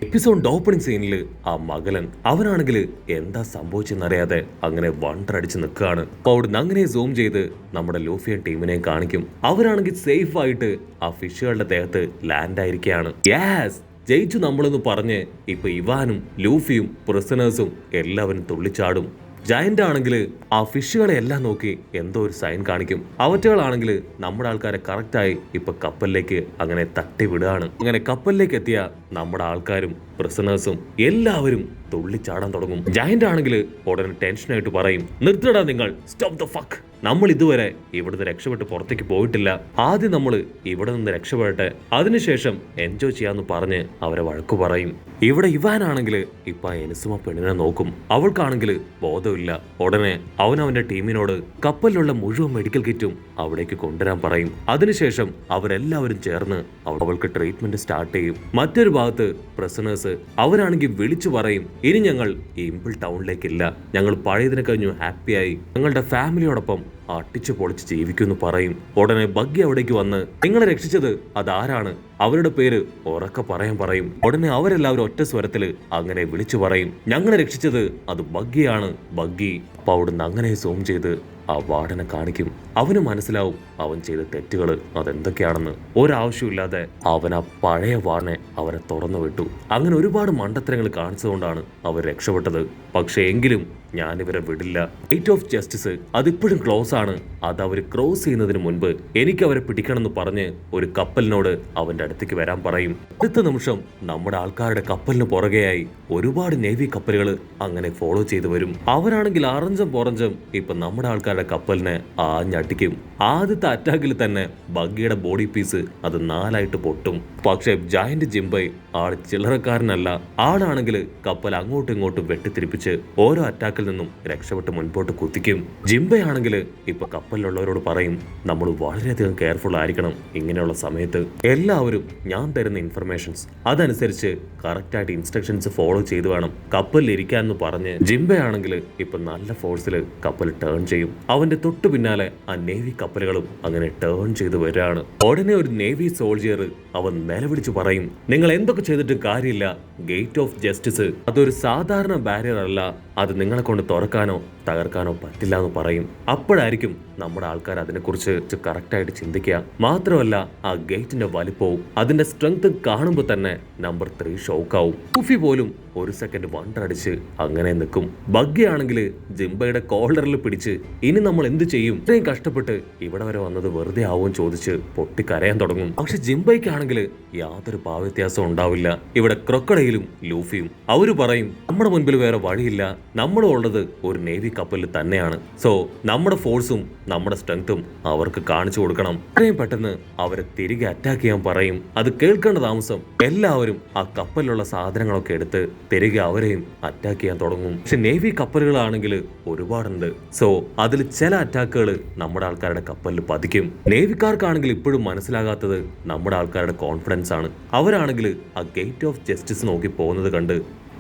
Episode opening സീനിൽ ആ മകലൻ അവനാണെങ്കിൽ എന്താ സംഭവിച്ചെന്നറിയാതെ അങ്ങനെ വണ്ടടിച്ച് നിൽക്കുകയാണ്. അപ്പൊ അവിടുന്ന് അങ്ങനെ സൂം ചെയ്ത് നമ്മുടെ ലൂഫിയൻ ടീമിനെയും കാണിക്കും. അവരാണെങ്കിൽ സേഫ് ആയിട്ട് ആ ഫിഷുകളുടെ ദേഹത്ത് ലാൻഡ് ആയിരിക്കുകയാണ്. യെസ്, ജയിച്ചു നമ്മളെന്ന് പറഞ്ഞ് ഇപ്പൊ ഇവാനും ലൂഫിയും പ്രിസണേഴ്സും എല്ലാവരും തുള്ളിച്ചാടും. ജയന്റ് ആണെങ്കിൽ ആ ഫിഷുകളെ എല്ലാം നോക്കി എന്തോ ഒരു സൈൻ കാണിക്കും. അവറ്റകളാണെങ്കിൽ നമ്മുടെ ആൾക്കാരെ കറക്റ്റായി ഇപ്പൊ കപ്പലിലേക്ക് അങ്ങനെ തട്ടി വിടുകയാണ്. അങ്ങനെ കപ്പലിലേക്ക് എത്തിയ നമ്മുടെ ആൾക്കാരും പ്രിസണേഴ്സും എല്ലാവരും തുള്ളിച്ചാടാൻ തുടങ്ങും. ജയന്റ് ആണെങ്കിൽ ഉടനെ ടെൻഷനായിട്ട് പറയും, നിർത്തടാ നിങ്ങൾ, സ്റ്റോപ്പ് ദ ഫക്ക്. നമ്മൾ ഇതുവരെ ഇവിടുന്ന് രക്ഷപ്പെട്ട് പുറത്തേക്ക് പോയിട്ടില്ല. ആദ്യം നമ്മൾ ഇവിടെ നിന്ന് രക്ഷപ്പെടട്ടെ, അതിനുശേഷം എൻജോയ് ചെയ്യാന്ന് പറഞ്ഞ് അവരെ വഴക്കു പറയും. ഇവിടെ ഇവാനാണെങ്കിൽ ഇപ്പൊ എനിസുമ പെണ്ണിനെ നോക്കും. അവൾക്കാണെങ്കിൽ ബോധമില്ല. ഉടനെ അവന്റെ ടീമിനോട് കപ്പലിലുള്ള മുഴുവൻ മെഡിക്കൽ കിറ്റും അവിടേക്ക് കൊണ്ടുവരാൻ പറയും. അതിനുശേഷം അവരെല്ലാവരും ചേർന്ന് അവൾക്ക് ട്രീറ്റ്മെന്റ് സ്റ്റാർട്ട് ചെയ്യും. മറ്റൊരു ഭാഗത്ത് പ്രിസണേഴ്സ് അവരാണെങ്കിൽ വിളിച്ചു പറയും, ഇനി ഞങ്ങൾ ഇമ്പിൾ ടൗണിലേക്കില്ല, ഞങ്ങൾ പഴയതിനെ കഴിഞ്ഞു ഹാപ്പിയായി ഞങ്ങളുടെ ഫാമിലിയോടൊപ്പം അട്ടിച്ചു പൊളിച്ച് ജീവിക്കുമെന്ന് പറയും. ഉടനെ ബഗ്ഗി അവിടേക്ക് വന്ന് നിങ്ങളെ രക്ഷിച്ചത് അതാരാണ്, അവരുടെ പേര് ഉറക്കെ പറയാൻ പറയും. ഉടനെ അവരെല്ലാവരും ഒറ്റ സ്വരത്തില് അങ്ങനെ വിളിച്ചു പറയും, ഞങ്ങളെ രക്ഷിച്ചത് അത് ബഗ്ഗിയാണ്, ബഗ്ഗി. അപ്പൊ അവിടുന്ന് അങ്ങനെ സൂം ചെയ്ത് ആ വാർഡനെ കാണിക്കും. അവന് മനസ്സിലാവും അവൻ ചെയ്ത തെറ്റുകൾ അതെന്തൊക്കെയാണെന്ന്. ഒരാവശ്യമില്ലാതെ അവൻ ആ പഴയ വാർഡനെ അവരെ തുറന്നു വിട്ടു. അങ്ങനെ ഒരുപാട് മണ്ടത്തരങ്ങൾ കാണിച്ചുകൊണ്ടാണ് അവർ രക്ഷപ്പെട്ടത്. പക്ഷെ എങ്കിലും ഞാനിവരെ വിടില്ല. ഗേറ്റ് ഓഫ് ജസ്റ്റിസ് അതിപ്പോഴും ക്ലോസ് ആണ്. അത് അവർ ക്രോസ് ചെയ്യുന്നതിന് മുൻപ് എനിക്ക് അവരെ പിടിക്കണമെന്ന് പറഞ്ഞ് ഒരു കപ്പലിനോട് അവന്റെ അടുത്തേക്ക് വരാൻ പറയും. അടുത്ത നിമിഷം നമ്മുടെ ആൾക്കാരുടെ കപ്പലിന് പുറകെയായി ഒരുപാട് നേവി കപ്പലുകൾ അങ്ങനെ ഫോളോ ചെയ്തു വരും. അവരാണെങ്കിൽ അറഞ്ചം പുറഞ്ചം ഇപ്പൊ നമ്മുടെ ആൾക്കാരുടെ കപ്പലിനെ ആഞ്ഞടിക്കും. ആദ്യത്തെ അറ്റാക്കിൽ തന്നെ ബഗ്ഗിയുടെ ബോഡി പീസ് അത് 4 പൊട്ടും. പക്ഷെ ജയന്റ് ജിംബൈ ആൾ ചില്ലറക്കാരനല്ല. ആളാണെങ്കിൽ കപ്പൽ അങ്ങോട്ടും ഇങ്ങോട്ടും വെട്ടിത്തിരിപ്പിച്ച് ഓരോ അറ്റാക്കിൽ നിന്നും രക്ഷപ്പെട്ട് മുൻപോട്ട് കുത്തിക്കും. ജിംബൈ ആണെങ്കിൽ ഇപ്പൊ കപ്പലിലുള്ളവരോട് പറയും, നമ്മൾ വളരെയധികം കെയർഫുൾ ആയിരിക്കണം. ഇങ്ങനെയുള്ള സമയത്ത് എല്ലാവരും ഞാൻ തരുന്ന ഇൻഫർമേഷൻസ് അതനുസരിച്ച് കറക്റ്റായിട്ട് ഇൻസ്ട്രക്ഷൻസ് ഫോളോ ചെയ്ത് വേണം കപ്പലിൽ ഇരിക്കാന്ന് പറഞ്ഞ് ജിംബൈ ആണെങ്കിൽ ഇപ്പൊ നല്ല ഫോഴ്സിൽ കപ്പൽ ടേൺ ചെയ്യും. അവന്റെ തൊട്ടു പിന്നാലെ ആ നേവി കപ്പലുകളും അങ്ങനെ ടേൺ ചെയ്ത് വരികയാണ്. ഉടനെ ഒരു നേവി സോൾജിയർ അവൻ നിലവിളിച്ചു പറയും, നിങ്ങൾ എന്തൊക്കെ ചെയ്തിട്ടും കാര്യമില്ല, ഗേറ്റ് ഓഫ് ജസ്റ്റിസ് അതൊരു സാധാരണ ബാരിയർ അല്ല, അത് നിങ്ങളെ കൊണ്ട് തുറക്കാനോ തകർക്കാനോ പറ്റില്ല എന്ന് പറയും. അപ്പോഴായിരിക്കും നമ്മുടെ ആൾക്കാർ അതിനെക്കുറിച്ച് കറക്റ്റായിട്ട് ചിന്തിക്കുക. മാത്രമല്ല ആ ഗേറ്റിന്റെ വലിപ്പവും അതിന്റെ സ്ട്രെങ്ത് കാണുമ്പോൾ തന്നെ നമ്പർ 3 ഷോക്കാവും. ലൂഫി പോലും ഒരു സെക്കൻഡ് വണ്ടടിച്ച് അങ്ങനെ നിൽക്കും. ബഗ്ഗി ആണെങ്കിൽ ജിംബയുടെ കോളറിൽ പിടിച്ച് ഇനി നമ്മൾ എന്ത് ചെയ്യും, ഇത്രയും കഷ്ടപ്പെട്ട് ഇവിടെ വരെ വന്നത് വെറുതെ ആവും ചോദിച്ച് പൊട്ടിക്കരയാൻ തുടങ്ങും. പക്ഷെ ജിംബയ്ക്കാണെങ്കിൽ യാതൊരു ഭാവവ്യത്യാസവും ഉണ്ടാവില്ല. ഇവിടെ ക്രൊക്കഡൈലും ലൂഫിയും അവര് പറയും, നമ്മുടെ മുൻപിൽ വേറെ വഴിയില്ല, നമ്മളും ഉള്ളത് ഒരു നേവി കപ്പലിൽ തന്നെയാണ്. സോ നമ്മുടെ ഫോഴ്സും നമ്മുടെ സ്ട്രെങ്ത്തും അവർക്ക് കാണിച്ചു കൊടുക്കണം. ഇത്രയും പെട്ടെന്ന് അവരെ തിരികെ അറ്റാക്ക് ചെയ്യാൻ പറയും. അത് കേൾക്കേണ്ട താമസം എല്ലാവരും ആ കപ്പലിലുള്ള സാധനങ്ങളൊക്കെ എടുത്ത് തിരികെ അവരെയും അറ്റാക്ക് ചെയ്യാൻ തുടങ്ങും. പക്ഷെ നേവി കപ്പലുകളാണെങ്കിൽ ഒരുപാടുണ്ട്. സോ അതിൽ ചില അറ്റാക്കുകൾ നമ്മുടെ ആൾക്കാരുടെ കപ്പലിൽ പതിക്കും. നേവിക്കാർക്കാണെങ്കിൽ ഇപ്പോഴും മനസ്സിലാകാത്തത് നമ്മുടെ ആൾക്കാരുടെ കോൺഫിഡൻസ് ആണ്. അവരാണെങ്കിൽ ആ ഗേറ്റ് ഓഫ് ജസ്റ്റിസ് നോക്കി പോകുന്നത് കണ്ട്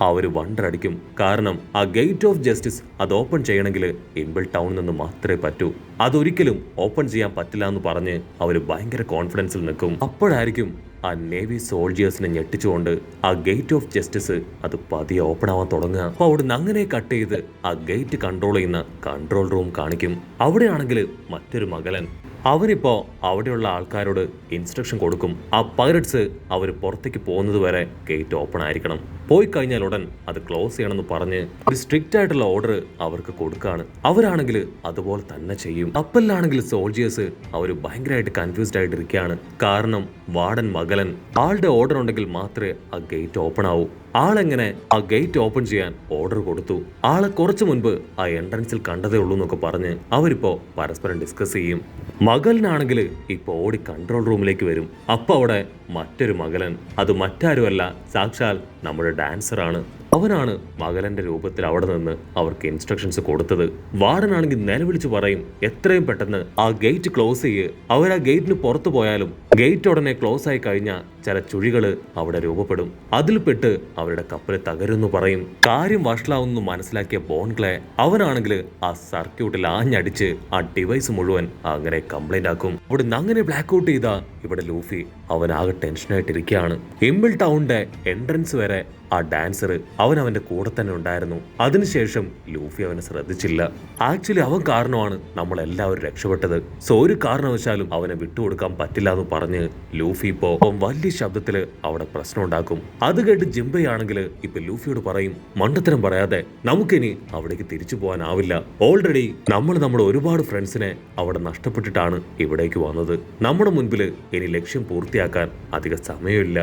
അവര് വണ്ടടിക്കും. കാരണം ആ ഗേറ്റ് ഓഫ് ജസ്റ്റിസ് അത് ഓപ്പൺ ചെയ്യണമെങ്കിൽ ഇമ്പിൾ ടൗണിൽ നിന്ന് മാത്രമേ പറ്റൂ. അതൊരിക്കലും ഓപ്പൺ ചെയ്യാൻ പറ്റില്ല എന്ന് പറഞ്ഞ് അവര് ഭയങ്കര കോൺഫിഡൻസിൽ നിൽക്കും. അപ്പോഴായിരിക്കും ആ നേവി സോൾജിയേഴ്സിനെ ഞെട്ടിച്ചുകൊണ്ട് ആ ഗേറ്റ് ഓഫ് ജസ്റ്റിസ് അത് പതിയെ ഓപ്പൺ ആവാൻ തുടങ്ങുക. അപ്പൊ അവിടുന്ന് അങ്ങനെ കട്ട് ചെയ്ത് ആ ഗേറ്റ് കൺട്രോൾ ചെയ്യുന്ന കൺട്രോൾ റൂം കാണിക്കും. അവിടെയാണെങ്കിൽ മറ്റൊരു മകലൻ അവരിപ്പോ അവിടെയുള്ള ആൾക്കാരോട് ഇൻസ്ട്രക്ഷൻ കൊടുക്കും. ആ പൈററ്റ്സ് അവർ പുറത്തേക്ക് പോകുന്നത് വരെ ഗേറ്റ് ഓപ്പൺ ആയിരിക്കണം, പോയി കഴിഞ്ഞാൽ ഉടൻ അത് ക്ലോസ് ചെയ്യണമെന്ന് പറഞ്ഞ് ഒരു സ്ട്രിക്റ്റ് ആയിട്ടുള്ള ഓർഡർ അവർക്ക് കൊടുക്കുകയാണ്. അവരാണെങ്കിൽ അതുപോലെ തന്നെ ചെയ്യും. കപ്പലിലാണെങ്കിൽ സോൾജിയേഴ്സ് അവർ ഭയങ്കരമായിട്ട് കൺഫ്യൂസ്ഡ് ആയിട്ടിരിക്കുകയാണ്. കാരണം വാർഡൻ മകലൻ ആളുടെ ഓർഡർ ഉണ്ടെങ്കിൽ മാത്രമേ ആ ഗേറ്റ് ഓപ്പൺ ആവൂ. ആളെങ്ങനെ ആ ഗേറ്റ് ഓപ്പൺ ചെയ്യാൻ ഓർഡർ കൊടുത്തു, ആളെ കുറച്ചു മുൻപ് ആ എൻട്രൻസിൽ കണ്ടതേ ഉള്ളൂ എന്നൊക്കെ പറഞ്ഞ് അവരിപ്പോ പരസ്പരം ഡിസ്കസ് ചെയ്യും. മകലിനാണെങ്കിൽ ഇപ്പൊ ഓടി കൺട്രോൾ റൂമിലേക്ക് വരും. അപ്പൊ അവിടെ മറ്റൊരു മകലൻ, അത് മറ്റാരുമല്ല സാക്ഷാൽ നമ്മുടെ ഡാൻസറാണ്. അവനാണ് മകലന്റെ രൂപത്തിൽ അവിടെ നിന്ന് അവർക്ക് ഇൻസ്ട്രക്ഷൻസ് കൊടുത്തത്. വാർഡനാണെങ്കിൽ നിലവിളിച്ച് പറയും, എത്രയും പെട്ടെന്ന് ആ ഗേറ്റ് ക്ലോസ് ചെയ്യ്. അവർ ആ ഗേറ്റിന് പുറത്തു പോയാലും ഗേറ്റ് ഉടനെ ക്ലോസ് ആയി കഴിഞ്ഞാൽ ചില ചുഴികള് അവിടെ രൂപപ്പെടും, അതിൽ പെട്ട് അവരുടെ കപ്പൽ തകരുന്നു പറയും. കാര്യം വഷളാവുന്നു മനസ്സിലാക്കിയ ബോൺക്ലേ അവനാണെങ്കിൽ ആ സർക്യൂട്ടിൽ ആഞ്ഞടിച്ച് ആ ഡിവൈസ് മുഴുവൻ അങ്ങനെ കംപ്ലൈന്റ് ആക്കും. അവിടെ അങ്ങനെ ബ്ലാക്ക് ഔട്ട് ചെയ്ത ഇവിടെ ലൂഫി അവൻ ആകെ ടെൻഷനായിട്ടിരിക്കുകയാണ്. ഇമ്പിൾ ടൗണിന്റെ എൻട്രൻസ് വരെ ആ ഡാൻസർ അവന്റെ കൂടെ തന്നെ ഉണ്ടായിരുന്നു. അതിനുശേഷം ലൂഫി അവനെ ശ്രദ്ധിച്ചില്ല. ആക്ച്വലി അവൻ കാരണമാണ് നമ്മൾ എല്ലാവരും രക്ഷപ്പെട്ടത്. സോ ഒരു കാരണവശാലും അവനെ വിട്ടുകൊടുക്കാൻ പറ്റില്ല എന്ന് പറഞ്ഞ് ലൂഫി ഇപ്പോ വലിയ ശബ്ദത്തില് അവിടെ പ്രശ്നം ഉണ്ടാക്കും. അത് കേട്ട് ജിംബയാണെങ്കിൽ ഇപ്പൊ ലൂഫിയോട് പറയും, മണ്ടത്തരം പറയാതെ നമുക്കിനി അവിടേക്ക് തിരിച്ചു പോകാനാവില്ല. ഓൾറെഡി നമ്മുടെ ഒരുപാട് ഫ്രണ്ട്സിനെ അവിടെ നഷ്ടപ്പെട്ടിട്ടാണ് ഇവിടേക്ക് വന്നത്. നമ്മുടെ മുൻപില് ഇനി ലക്ഷ്യം പൂർത്തിയാക്കാൻ അധിക സമയമില്ല.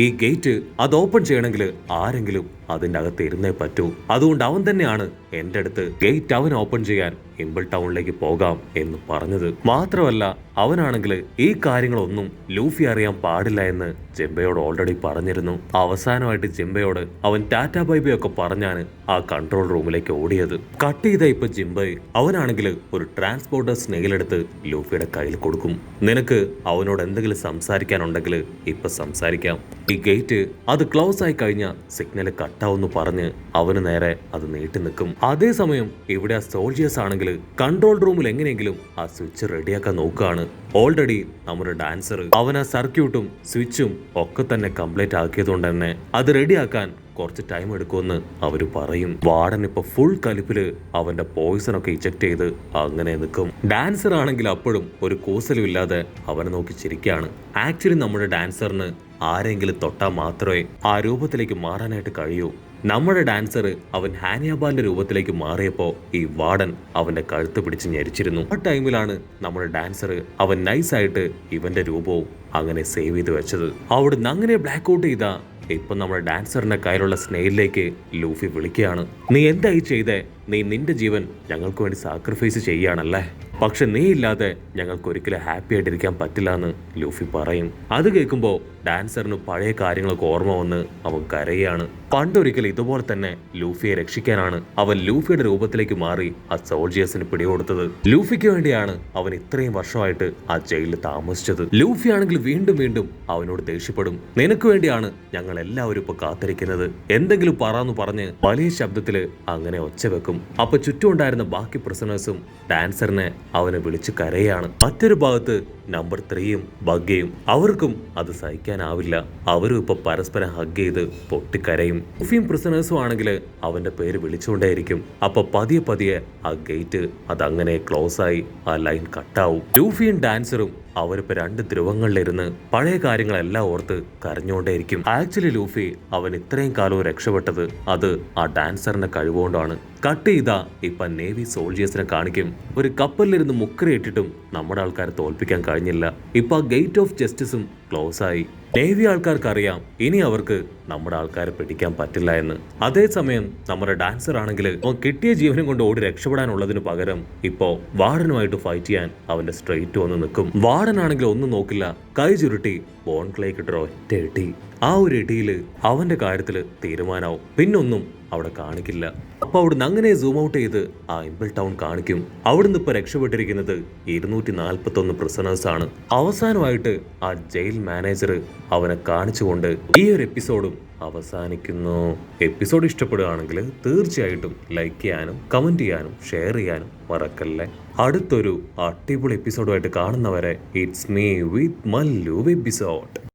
ഈ ഗേറ്റ് അത് ഓപ്പൺ ചെയ്യണമെങ്കിൽ ആരെങ്കിലും അതിൻ്റെ അകത്ത് ഇരുന്നേ പറ്റൂ. അതുകൊണ്ട് അവൻ തന്നെയാണ് എൻ്റെ അടുത്ത് ഗേറ്റ് അവൻ ഓപ്പൺ ചെയ്യാൻ ഇമ്പിൾ ടൗണിലേക്ക് പോകാം എന്ന് പറഞ്ഞത്. മാത്രമല്ല അവനാണെങ്കിൽ ഈ കാര്യങ്ങളൊന്നും ലൂഫി അറിയാൻ പാടില്ല എന്ന് ജിംബയോട് ഓൾറെഡി പറഞ്ഞിരുന്നു. അവസാനമായിട്ട് ജിംബയോട് അവൻ ടാറ്റാ ബൈബൈ ഒക്കെ പറഞ്ഞാണ് ആ കൺട്രോൾ റൂമിലേക്ക് ഓടിയത്. കട്ട് ചെയ്ത ഇപ്പൊ ജിംബൈ അവനാണെങ്കിൽ ഒരു ട്രാൻസ്പോർട്ടർ സ്നെയിലെടുത്ത് ലൂഫിയുടെ കയ്യിൽ കൊടുക്കും. നിനക്ക് അവനോട് എന്തെങ്കിലും സംസാരിക്കാനുണ്ടെങ്കിൽ ഇപ്പൊ സംസാരിക്കാം. ഈ ഗേറ്റ് അത് ക്ലോസ് ആയി കഴിഞ്ഞ സിഗ്നൽ കട്ടാവെന്ന് പറഞ്ഞ് അവന് നേരെ അത് നീട്ടി നിൽക്കും. അതേസമയം ഇവിടെ ആ സോൾജിയേഴ്സ് ആണെങ്കിൽ കൺട്രോൾ റൂമിൽ എങ്ങനെയെങ്കിലും ആ സ്വിച്ച് റെഡിയാക്കാൻ നോക്കുകയാണ്. ഓൾറെഡി നമ്മുടെ ഡാൻസർ അവൻ ആ സർക്യൂട്ടും സ്വിച്ചും ഒക്കെ തന്നെ കംപ്ലീറ്റ് ആക്കിയതുകൊണ്ട് തന്നെ അത് റെഡിയാക്കാൻ കുറച്ച് ടൈം എടുക്കുമെന്ന് അവര് പറയും. വാർഡൻ ഇപ്പൊ ഫുൾ കലിപ്പില് അവന്റെ പോയിസൺ ഒക്കെ ഇജക്ട് ചെയ്ത് അങ്ങനെ നിൽക്കും. ഡാൻസർ ആണെങ്കിൽ അപ്പോഴും ഒരു കൂസലും ഇല്ലാതെ അവനെ നോക്കി ചിരിക്കുകയാണ്. ആക്ച്വലി നമ്മുടെ ഡാൻസറിന് ആരെങ്കിലും തൊട്ടാൽ മാത്രമേ ആ രൂപത്തിലേക്ക് മാറാനായിട്ട് കഴിയൂ. നമ്മുടെ ഡാൻസർ അവൻ ഹാനിയാബാലിന്റെ രൂപത്തിലേക്ക് മാറിയപ്പോ ഈ വാർഡൻ അവന്റെ കഴുത്ത് പിടിച്ച് ഞെരിച്ചിരുന്നു. ആ ടൈമിലാണ് നമ്മുടെ ഡാൻസർ അവൻ നൈസായിട്ട് ഇവന്റെ രൂപവും അങ്ങനെ സേവ് ചെയ്ത് വെച്ചത്. അവിടുന്ന് അങ്ങനെ ബ്ലാക്ക് ഔട്ട് ചെയ്ത ഇപ്പൊ നമ്മുടെ ഡാൻസറിന്റെ കയ്യിലുള്ള സ്നെയിലിലേക്ക് ലൂഫി വിളിക്കുകയാണ്. നീ എന്തായി ചെയ്തേ? നീ നിന്റെ ജീവൻ ഞങ്ങൾക്ക് വേണ്ടി സാക്രിഫൈസ് ചെയ്യാണല്ലേ? പക്ഷെ നീ ഇല്ലാതെ ഞങ്ങൾക്ക് ഒരിക്കലും ഹാപ്പി ആയിട്ടിരിക്കാൻ പറ്റില്ല എന്ന് ലൂഫി പറയും. അത് കേൾക്കുമ്പോൾ ഡാൻസറിന് പഴയ കാര്യങ്ങളൊക്കെ ഓർമ്മ വന്ന് അവൻ കരയാണ്. പണ്ടൊരിക്കൽ ഇതുപോലെ തന്നെ ലൂഫിയെ രക്ഷിക്കാനാണ് അവൻ ലൂഫിയുടെ രൂപത്തിലേക്ക് മാറി ആ സോൾജിയേഴ്സിന് പിടികൊടുത്തത്. ലൂഫിക്ക് വേണ്ടിയാണ് അവൻ ഇത്രയും വർഷമായിട്ട് ആ ജയിലിൽ താമസിച്ചത്. ലൂഫി ആണെങ്കിൽ വീണ്ടും വീണ്ടും അവനോട് ദേഷ്യപ്പെടും. നിനക്ക് വേണ്ടിയാണ് ഞങ്ങൾ എല്ലാവരും ഇപ്പൊ കാത്തിരിക്കുന്നത്, എന്തെങ്കിലും പറയാന്ന് പറഞ്ഞ് വലിയ ശബ്ദത്തില് അങ്ങനെ ഒച്ച വെക്കും. അപ്പൊ ചുറ്റും ഉണ്ടായിരുന്ന ബാക്കി പ്രിസണേഴ്സും ഡാൻസറിനെ അവനെ വിളിച്ച് കരയാണ്. മറ്റൊരു ഭാഗത്ത് നമ്പർ 3യും ബഗ്ഗയും അവർക്കും അത് സഹിക്കാനാവില്ല. അവരും ഇപ്പൊ പരസ്പരം ഹഗ് ചെയ്ത് പൊട്ടിക്കരയും. ലൂഫിയും പ്രിസണേഴ്സും ആണെങ്കിൽ അവന്റെ പേര് വിളിച്ചുകൊണ്ടേയിരിക്കും. അപ്പൊ പതിയെ പതിയെ ആ ഗേറ്റ് അതങ്ങനെ ക്ലോസ് ആയി ആ ലൈൻ കട്ടാവും. ലൂഫിയും ഡാൻസറും അവരിപ്പോ 2 ധ്രുവങ്ങളിലിരുന്ന് പഴയ കാര്യങ്ങളെല്ലാം ഓർത്ത് കരഞ്ഞുകൊണ്ടേയിരിക്കും. ആക്ച്വലി ലൂഫി അവൻ ഇത്രയും കാലവും രക്ഷപ്പെട്ടത് അത് ആ ഡാൻസറിന്റെ കഴിവുകൊണ്ടാണ്. കട്ട് ചെയ്താ ഇപ്പൊ നേവി സോൾജിയേഴ്സിനെ കാണിക്കും. ഒരു കപ്പലിലിരുന്ന് മുക്കരയിട്ടിട്ടും നമ്മുടെ ആൾക്കാരെ തോൽപ്പിക്കാൻ കഴിഞ്ഞില്ല. ഇപ്പൊ ആ ഗേറ്റ് ഓഫ് ജസ്റ്റിസും ക്ലോസ് ആയി. നേവി ആൾക്കാർക്ക് അറിയാം ഇനി അവർക്ക് നമ്മുടെ ആൾക്കാരെ പിടിക്കാൻ പറ്റില്ല എന്ന്. അതേസമയം നമ്മുടെ ഡാൻസർ ആണെങ്കിൽ കിട്ടിയ ജീവനം കൊണ്ട് ഓടി രക്ഷപ്പെടാനുള്ളതിന് പകരം ഇപ്പോ വാർഡനുമായിട്ട് ഫൈറ്റ് ചെയ്യാൻ അവന്റെ സ്ട്രെയിറ്റ് വന്ന് നിൽക്കും. വാർഡൻ ആണെങ്കിൽ ഒന്നും നോക്കില്ല, കൈ ചുരുട്ടി ബോൺക്ലേക്ക് ഇട്ട ഒറ്റ ഇടി. ആ ഒരു ഇടിയില് അവന്റെ കാര്യത്തില് തീരുമാനാവും. പിന്നൊന്നും അവിടെ കാണിക്കില്ല. അപ്പൊ അവിടുന്ന് അങ്ങനെ സൂം ഔട്ട് ചെയ്ത് ആ ഇമ്പിൾ ടൗൺ കാണിക്കും. അവിടുന്ന് ഇപ്പൊ രക്ഷപ്പെട്ടിരിക്കുന്നത് 241 പ്രിസണേഴ്സ് ആണ്. അവസാനമായിട്ട് ആ ജയിൽ മാനേജർ അവനെ കാണിച്ചുകൊണ്ട് ഈ ഒരു എപ്പിസോഡും അവസാനിക്കുന്നു. എപ്പിസോഡ് ഇഷ്ടപ്പെടുകയാണെങ്കിൽ തീർച്ചയായിട്ടും ലൈക്ക് ചെയ്യാനും കമന്റ് ചെയ്യാനും ഷെയർ ചെയ്യാനും മറക്കല്ലേ. അടുത്തൊരു അടിപൊളി എപ്പിസോഡുമായിട്ട് കാണുന്നവരെ it's me with Mallu episode.